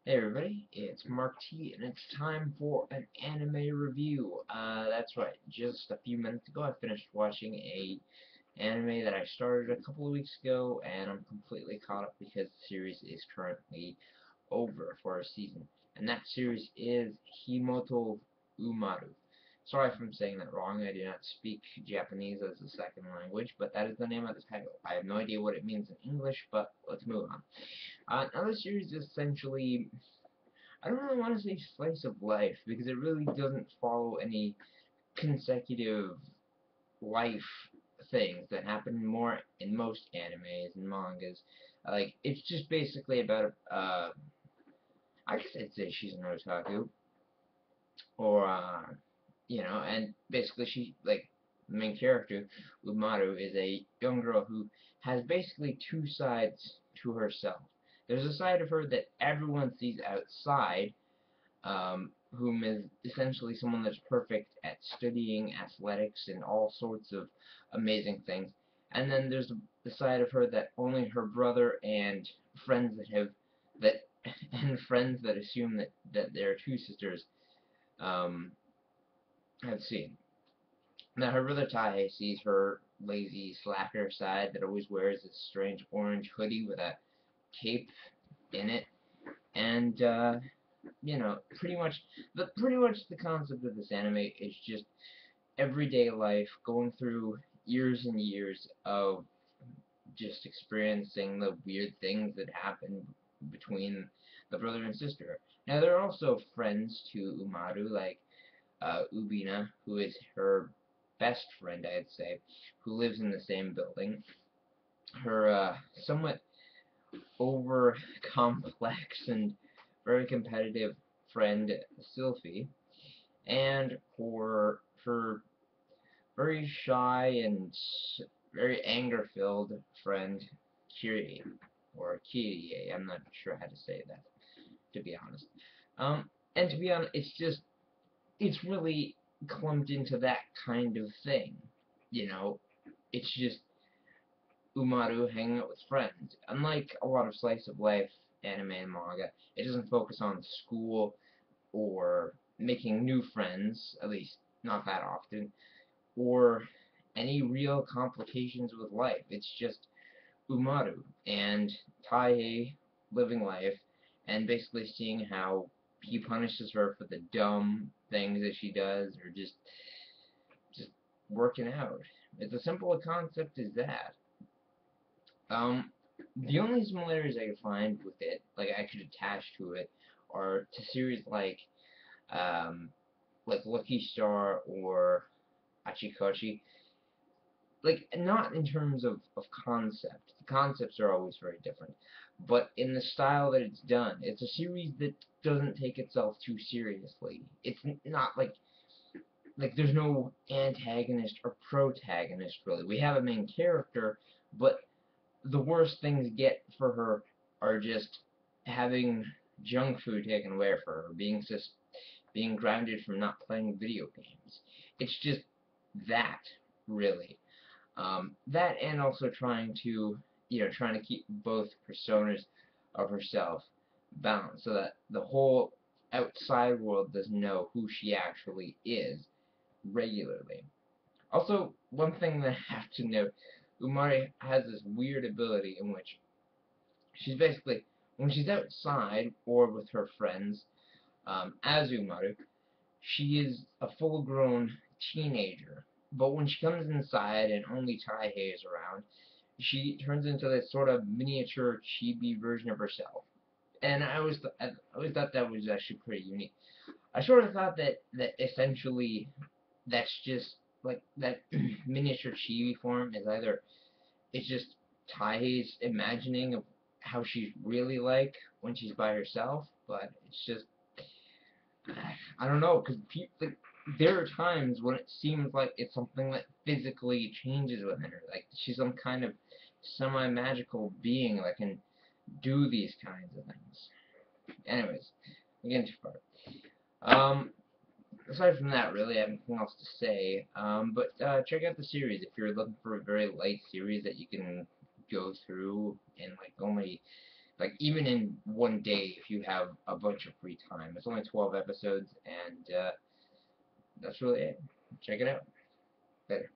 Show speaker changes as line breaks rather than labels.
Hey everybody, it's Mark T, and it's time for an anime review. That's right, just a few minutes ago I finished watching a anime that I started a couple of weeks ago, and I'm completely caught up because the series is currently over for a season. And that series is Himouto Umaru. Sorry if I'm saying that wrong, I do not speak Japanese as a second language, but that is the name of the title. I have no idea what it means in English, but let's move on. Now the series is essentially, I don't really want to say slice of life because it really doesn't follow any consecutive life things that happen more in most animes and mangas. Like it's just basically about I guess I'd say she's an otaku or and basically she like the main character Umaru is a young girl who has basically two sides to herself. There's a side of her that everyone sees outside, whom is essentially someone that's perfect at studying athletics and all sorts of amazing things. And then there's the side of her that only her brother and friends that have that and friends that assume that they're two sisters um, have seen. Now her brother Tai sees her lazy slacker side that always wears this strange orange hoodie with a cape in it, and pretty much the concept of this anime is just everyday life, going through years and years of just experiencing the weird things that happen between the brother and sister. Now there are also friends to Umaru, like Ubina, who is her best friend, I'd say, who lives in the same building. Her somewhat over complex and very competitive friend Sylphie, and for her very shy and very anger-filled friend Kyrie, or Kyrie. I'm not sure how to say that, to be honest. And to be honest, it's really clumped into that kind of thing. You know, it's just Umaru hanging out with friends. Unlike a lot of slice of life anime and manga, it doesn't focus on school or making new friends, at least not that often, or any real complications with life. It's just Umaru and Taihei living life and basically seeing how he punishes her for the dumb things that she does or just working out. It's as simple a concept as that. Um, the only similarities I could find with it, like I could attach to it, are to series um, like Lucky Star or Achikochi, like not in terms of concept. The concepts are always very different, but in the style that it's done, it's a series that doesn't take itself too seriously. It's not like there's no antagonist or protagonist really. We have a main character, but the worst things get for her are just having junk food taken away from her, being grounded from not playing video games. It's just that, really. That and also trying to keep both personas of herself balanced so that the whole outside world doesn't know who she actually is regularly. Also, one thing that I have to note, Umari has this weird ability in which she's basically, when she's outside or with her friends, as Umaru, she is a full-grown teenager. But when she comes inside and only Taihei is around, she turns into this sort of miniature chibi version of herself. And I always thought that was actually pretty unique. I sort of thought that essentially that's just like that miniature chibi form is either it's just Taihei's imagining of how she's really like when she's by herself, but it's just I don't know, because there are times when it seems like it's something that physically changes within her. Like she's some kind of semi-magical being that can do these kinds of things. Anyways, again, too far. Um, aside from that, really, I have nothing else to say. But check out the series if you're looking for a very light series that you can go through in like only Like, even in one day, if you have a bunch of free time. It's only 12 episodes, and that's really it. Check it out. Later.